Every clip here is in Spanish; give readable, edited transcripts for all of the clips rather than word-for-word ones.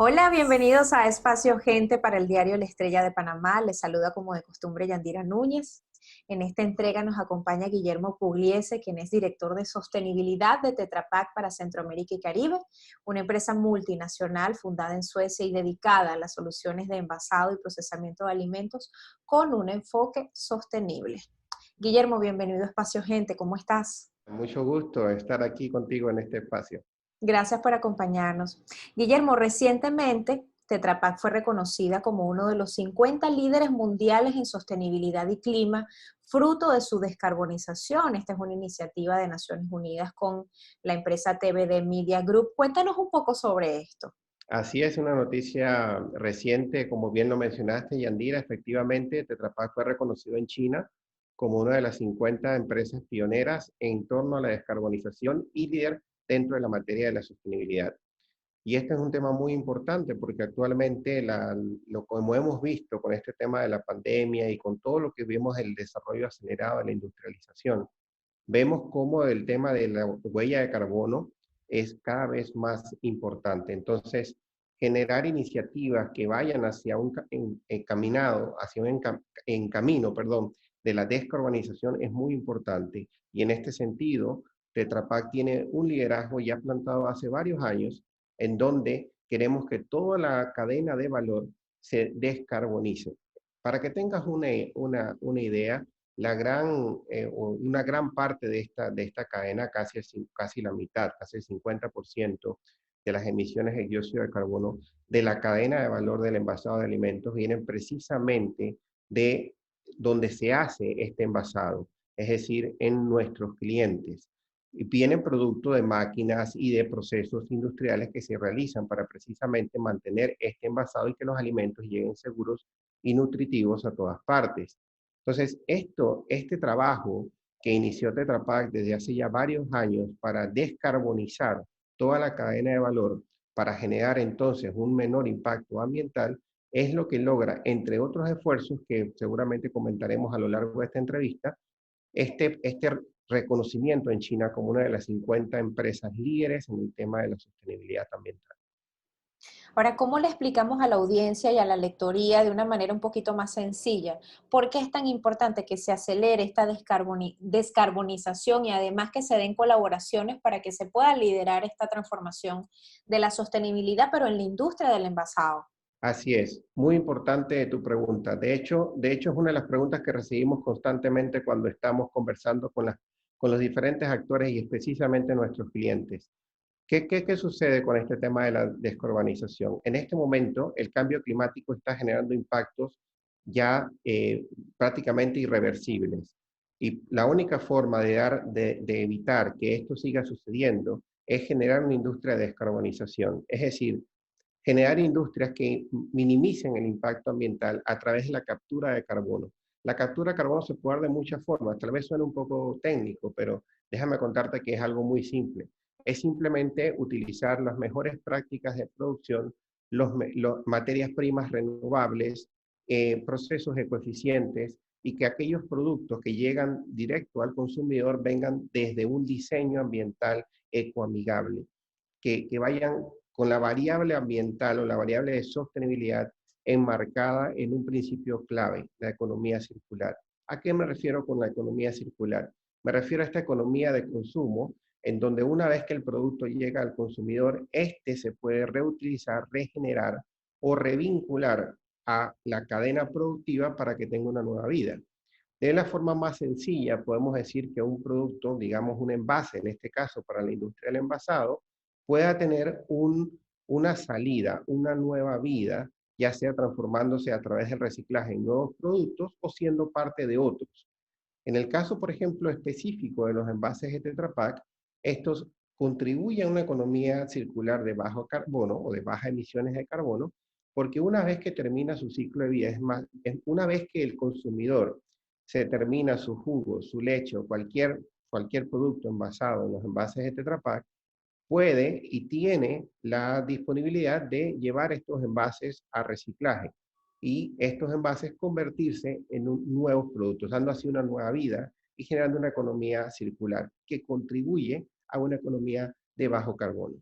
Hola, bienvenidos a Espacio Gente para el diario La Estrella de Panamá. Les saluda como de costumbre Yandira Núñez. En esta entrega nos acompaña Guillermo Pugliese, quien es director de sostenibilidad de Tetra Pak para Centroamérica y Caribe, una empresa multinacional fundada en Suecia y dedicada a las soluciones de envasado y procesamiento de alimentos con un enfoque sostenible. Guillermo, bienvenido a Espacio Gente, ¿cómo estás? Mucho gusto estar aquí contigo en este espacio. Gracias por acompañarnos. Guillermo, recientemente Tetra Pak fue reconocida como uno de los 50 líderes mundiales en sostenibilidad y clima, fruto de su descarbonización. Esta es una iniciativa de Naciones Unidas con la empresa TBD Media Group. Cuéntanos un poco sobre esto. Así es, una noticia reciente, como bien lo mencionaste, Yandira. Efectivamente, Tetra Pak fue reconocido en China como una de las 50 empresas pioneras en torno a la descarbonización y líder dentro de la materia de la sostenibilidad. Y este es un tema muy importante porque actualmente, como hemos visto con este tema de la pandemia y con todo lo que vemos del desarrollo acelerado de la industrialización, vemos cómo el tema de la huella de carbono es cada vez más importante. Entonces, generar iniciativas que vayan hacia un encaminado, hacia un camino, perdón, de la descarbonización es muy importante. Y en este sentido, Tetra Pak tiene un liderazgo ya plantado hace varios años en donde queremos que toda la cadena de valor se descarbonice. Para que tengas una idea, una gran parte de esta cadena, casi la mitad, casi el 50% de las emisiones de dióxido de carbono de la cadena de valor del envasado de alimentos vienen precisamente de donde se hace este envasado, es decir, en nuestros clientes. Y vienen producto de máquinas y de procesos industriales que se realizan para precisamente mantener este envasado y que los alimentos lleguen seguros y nutritivos a todas partes. Entonces, este trabajo que inició Tetra Pak desde hace ya varios años para descarbonizar toda la cadena de valor, para generar entonces un menor impacto ambiental, es lo que logra, entre otros esfuerzos que seguramente comentaremos a lo largo de esta entrevista, este reconocimiento en China como una de las 50 empresas líderes en el tema de la sostenibilidad ambiental. Ahora, ¿cómo le explicamos a la audiencia y a la lectoría de una manera un poquito más sencilla por qué es tan importante que se acelere esta descarbonización y además que se den colaboraciones para que se pueda liderar esta transformación de la sostenibilidad, pero en la industria del envasado? Así es, muy importante tu pregunta. De hecho es una de las preguntas que recibimos constantemente cuando estamos conversando con los diferentes actores y precisamente nuestros clientes. ¿Qué sucede con este tema de la descarbonización? En este momento, el cambio climático está generando impactos ya prácticamente irreversibles. Y la única forma de evitar que esto siga sucediendo es generar una industria de descarbonización. Es decir, generar industrias que minimicen el impacto ambiental a través de la captura de carbono. La captura de carbono se puede dar de muchas formas, tal vez suene un poco técnico, pero déjame contarte que es algo muy simple. Es simplemente utilizar las mejores prácticas de producción, materias primas renovables, procesos ecoeficientes y que aquellos productos que llegan directo al consumidor vengan desde un diseño ambiental ecoamigable, que vayan con la variable ambiental o la variable de sostenibilidad enmarcada en un principio clave, la economía circular. ¿A qué me refiero con la economía circular? Me refiero a esta economía de consumo en donde una vez que el producto llega al consumidor, este se puede reutilizar, regenerar o revincular a la cadena productiva para que tenga una nueva vida. De la forma más sencilla, podemos decir que un producto, digamos un envase, en este caso para la industria del envasado, pueda tener una salida, una nueva vida, ya sea transformándose a través del reciclaje en nuevos productos o siendo parte de otros. En el caso, por ejemplo, específico de los envases de Tetra Pak, estos contribuyen a una economía circular de bajo carbono o de bajas emisiones de carbono, porque una vez que termina su ciclo de vida, una vez que el consumidor se termina su jugo, su leche o cualquier producto envasado en los envases de Tetra Pak, puede y tiene la disponibilidad de llevar estos envases a reciclaje y estos envases convertirse en nuevos productos, dando así una nueva vida y generando una economía circular que contribuye a una economía de bajo carbono.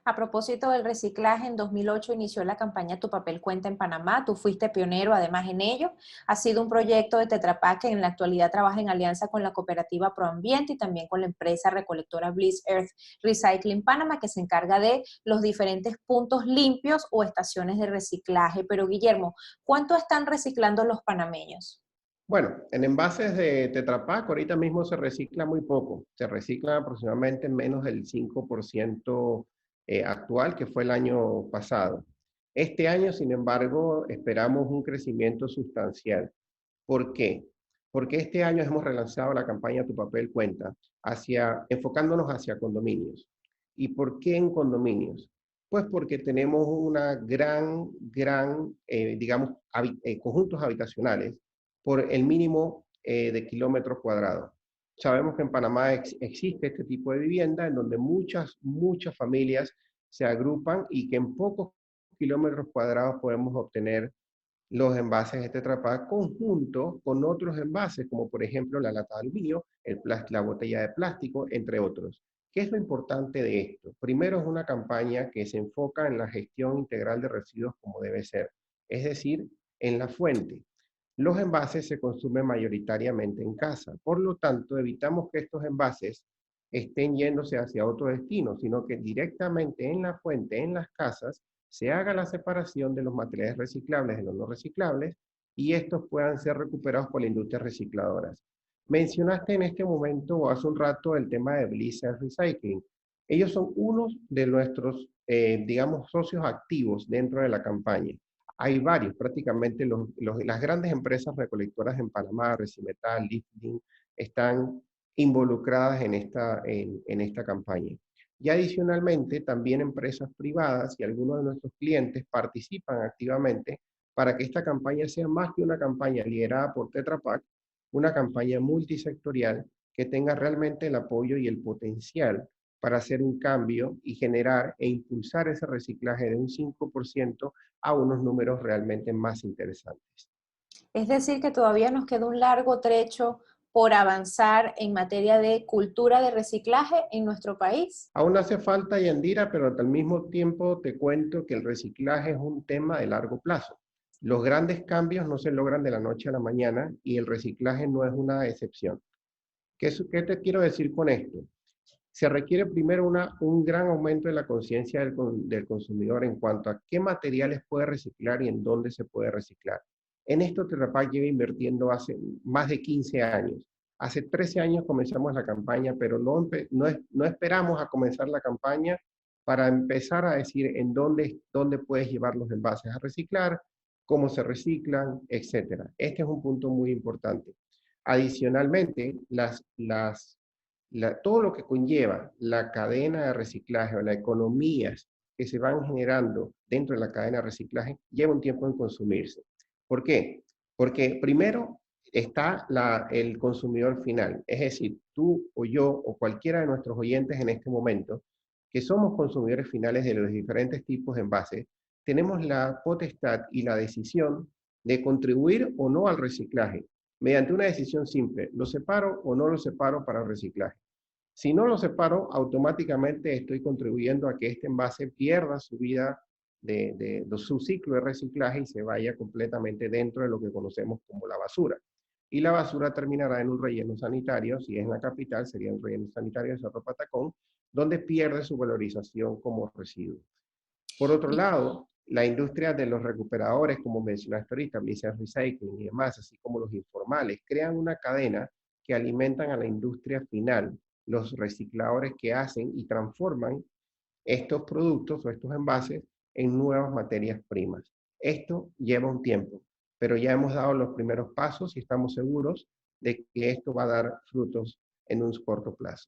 A propósito del reciclaje, en 2008 inició la campaña Tu papel cuenta en Panamá. Tú fuiste pionero además en ello. Ha sido un proyecto de Tetra Pak que en la actualidad trabaja en alianza con la cooperativa Proambiente y también con la empresa recolectora Bliss Earth Recycling Panama, que se encarga de los diferentes puntos limpios o estaciones de reciclaje. Pero Guillermo, ¿cuánto están reciclando los panameños? Bueno, en envases de Tetra Pak ahorita mismo se recicla muy poco. Se recicla aproximadamente menos del 5% actual, que fue el año pasado. Este año, sin embargo, esperamos un crecimiento sustancial. ¿Por qué? Porque este año hemos relanzado la campaña Tu Papel Cuenta, enfocándonos hacia condominios. ¿Y por qué en condominios? Pues porque tenemos una digamos, conjuntos habitacionales por el mínimo de kilómetros cuadrados. Sabemos que en Panamá existe este tipo de vivienda en donde muchas familias se agrupan y que en pocos kilómetros cuadrados podemos obtener los envases de Tetra Pak conjunto con otros envases, como por ejemplo la lata de aluminio, la botella de plástico, entre otros. ¿Qué es lo importante de esto? Primero, es una campaña que se enfoca en la gestión integral de residuos como debe ser, es decir, en la fuente. Los envases se consumen mayoritariamente en casa, por lo tanto, evitamos que estos envases estén yéndose hacia otro destino, sino que directamente en la fuente, en las casas, se haga la separación de los materiales reciclables de los no reciclables y estos puedan ser recuperados por las industrias recicladoras. Mencionaste en este momento o hace un rato el tema de Bliss Recycling. Ellos son unos de nuestros, digamos, socios activos dentro de la campaña. Hay varios, prácticamente las grandes empresas recolectoras en Panamá, Recimetal, Lifting, están involucradas en esta campaña. Y adicionalmente, también empresas privadas y algunos de nuestros clientes participan activamente para que esta campaña sea más que una campaña liderada por Tetra Pak, una campaña multisectorial que tenga realmente el apoyo y el potencial para hacer un cambio y generar e impulsar ese reciclaje de un 5% a unos números realmente más interesantes. Es decir, que todavía nos queda un largo trecho por avanzar en materia de cultura de reciclaje en nuestro país. Aún hace falta, Yandira, pero al mismo tiempo te cuento que el reciclaje es un tema de largo plazo. Los grandes cambios no se logran de la noche a la mañana y el reciclaje no es una excepción. ¿Qué te quiero decir con esto? Se requiere primero un gran aumento de la conciencia del consumidor en cuanto a qué materiales puede reciclar y en dónde se puede reciclar. En esto Tetra Pak lleva invirtiendo hace más de 15 años. Hace 13 años comenzamos la campaña, pero no esperamos a comenzar la campaña para empezar a decir en dónde puedes llevar los envases a reciclar, cómo se reciclan, etc. Este es un punto muy importante. Adicionalmente, todo lo que conlleva la cadena de reciclaje o las economías que se van generando dentro de la cadena de reciclaje lleva un tiempo en consumirse. ¿Por qué? Porque primero está el consumidor final, es decir, tú o yo o cualquiera de nuestros oyentes en este momento, que somos consumidores finales de los diferentes tipos de envases, tenemos la potestad y la decisión de contribuir o no al reciclaje mediante una decisión simple: ¿lo separo o no lo separo para el reciclaje? Si no lo separo, automáticamente estoy contribuyendo a que este envase pierda su vida de su ciclo de reciclaje y se vaya completamente dentro de lo que conocemos como la basura. Y la basura terminará en un relleno sanitario, si es en la capital, sería un relleno sanitario de Cerro Patacón, donde pierde su valorización como residuo. Por otro lado, la industria de los recuperadores, como mencionaste ahorita, Blizzard Recycling y demás, así como los informales, crean una cadena que alimentan a la industria final, los recicladores que hacen y transforman estos productos o estos envases en nuevas materias primas. Esto lleva un tiempo, pero ya hemos dado los primeros pasos y estamos seguros de que esto va a dar frutos en un corto plazo.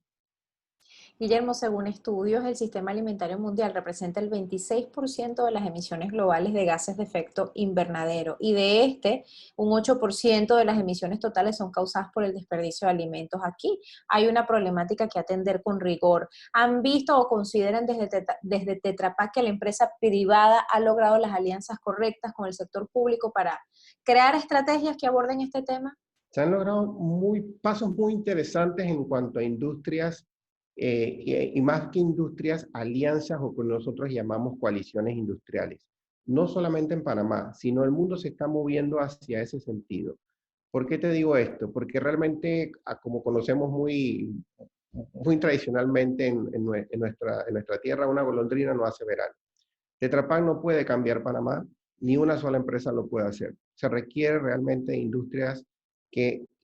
Guillermo, según estudios, el sistema alimentario mundial representa el 26% de las emisiones globales de gases de efecto invernadero y de un 8% de las emisiones totales son causadas por el desperdicio de alimentos. Aquí hay una problemática que atender con rigor. ¿Han visto o consideran desde Tetra Pak que la empresa privada ha logrado las alianzas correctas con el sector público para crear estrategias que aborden este tema? Se han logrado pasos muy interesantes en cuanto a industrias y más que industrias, alianzas o que nosotros llamamos coaliciones industriales. No solamente en Panamá, sino el mundo se está moviendo hacia ese sentido. ¿Por qué te digo esto? Porque realmente, como conocemos muy tradicionalmente en nuestra tierra, una golondrina no hace verano. Tetra Pak no puede cambiar Panamá, ni una sola empresa lo puede hacer. Se requiere realmente industrias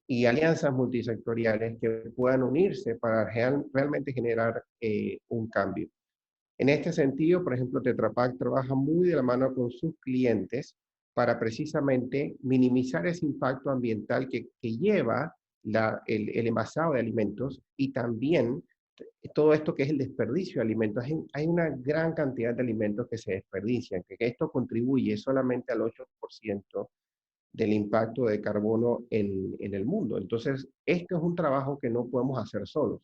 y alianzas multisectoriales que puedan unirse para realmente generar un cambio. En este sentido, por ejemplo, Tetra Pak trabaja muy de la mano con sus clientes para precisamente minimizar ese impacto ambiental que lleva el envasado de alimentos y también todo esto que es el desperdicio de alimentos. Hay una gran cantidad de alimentos que se desperdician, que esto contribuye solamente al 8% del impacto de carbono en el mundo. Entonces, esto es un trabajo que no podemos hacer solos.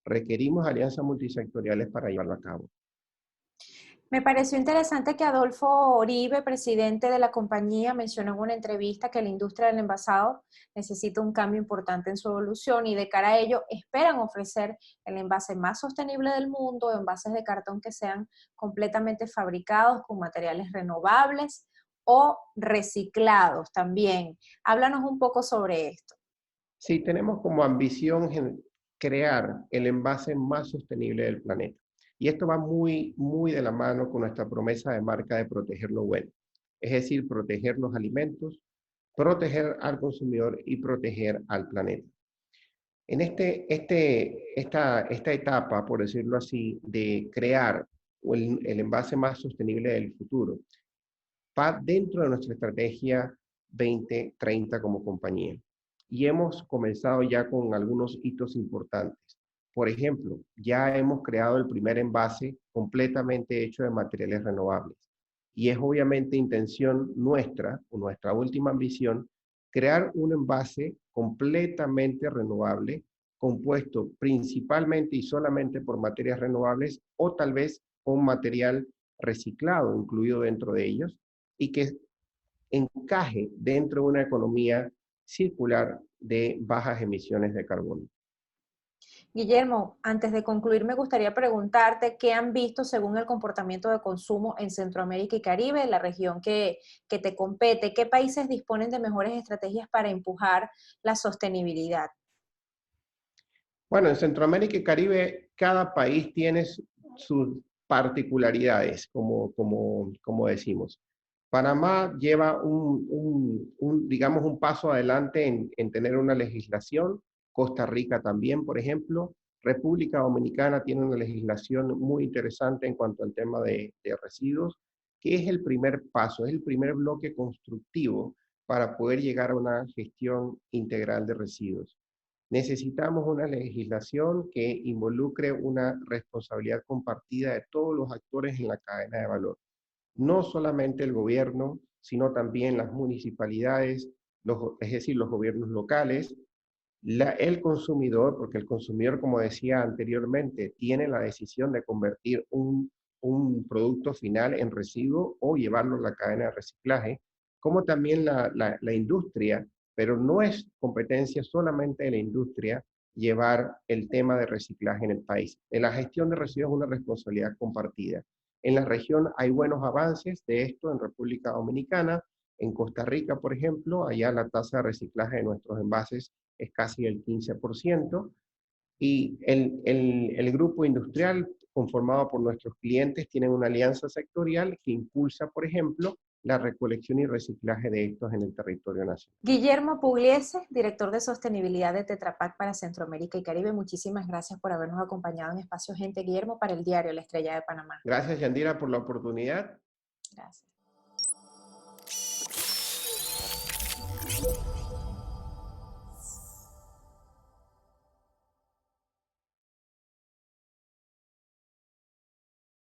Requerimos alianzas multisectoriales para llevarlo a cabo. Me pareció interesante que Adolfo Oribe, presidente de la compañía, mencionó en una entrevista que la industria del envasado necesita un cambio importante en su evolución y de cara a ello esperan ofrecer el envase más sostenible del mundo, envases de cartón que sean completamente fabricados con materiales renovables o reciclados también. Háblanos un poco sobre esto. Sí, tenemos como ambición crear el envase más sostenible del planeta. Y esto va muy de la mano con nuestra promesa de marca de proteger lo bueno. Es decir, proteger los alimentos, proteger al consumidor y proteger al planeta. En esta etapa, por decirlo así, de crear el envase más sostenible del futuro, va dentro de nuestra estrategia 2030 como compañía. Y hemos comenzado ya con algunos hitos importantes. Por ejemplo, ya hemos creado el primer envase completamente hecho de materiales renovables. Y es obviamente intención nuestra, o nuestra última ambición, crear un envase completamente renovable, compuesto principalmente y solamente por materias renovables o tal vez con material reciclado incluido dentro de ellos y que encaje dentro de una economía circular de bajas emisiones de carbono. Guillermo, antes de concluir, me gustaría preguntarte qué han visto según el comportamiento de consumo en Centroamérica y Caribe, la región que te compete. ¿Qué países disponen de mejores estrategias para empujar la sostenibilidad? Bueno, en Centroamérica y Caribe, cada país tiene sus particularidades, como decimos. Panamá lleva digamos, un paso adelante en tener una legislación. Costa Rica también, por ejemplo. República Dominicana tiene una legislación muy interesante en cuanto al tema de residuos, que es el primer paso, es el primer bloque constructivo para poder llegar a una gestión integral de residuos. Necesitamos una legislación que involucre una responsabilidad compartida de todos los actores en la cadena de valor. No solamente el gobierno, sino también las municipalidades, es decir, los gobiernos locales, el consumidor, porque el consumidor, como decía anteriormente, tiene la decisión de convertir un producto final en residuo o llevarlo a la cadena de reciclaje, como también la industria, pero no es competencia solamente de la industria llevar el tema de reciclaje en el país. En la gestión de residuos es una responsabilidad compartida. En la región hay buenos avances de esto en República Dominicana, en Costa Rica, por ejemplo, allá la tasa de reciclaje de nuestros envases es casi el 15%, y el grupo industrial conformado por nuestros clientes tiene una alianza sectorial que impulsa, por ejemplo, la recolección y reciclaje de estos en el territorio nacional. Guillermo Pugliese, director de sostenibilidad de Tetra Pak para Centroamérica y Caribe, muchísimas gracias por habernos acompañado en Espacio Gente, Guillermo, para el diario La Estrella de Panamá. Gracias, Yandira, por la oportunidad. Gracias.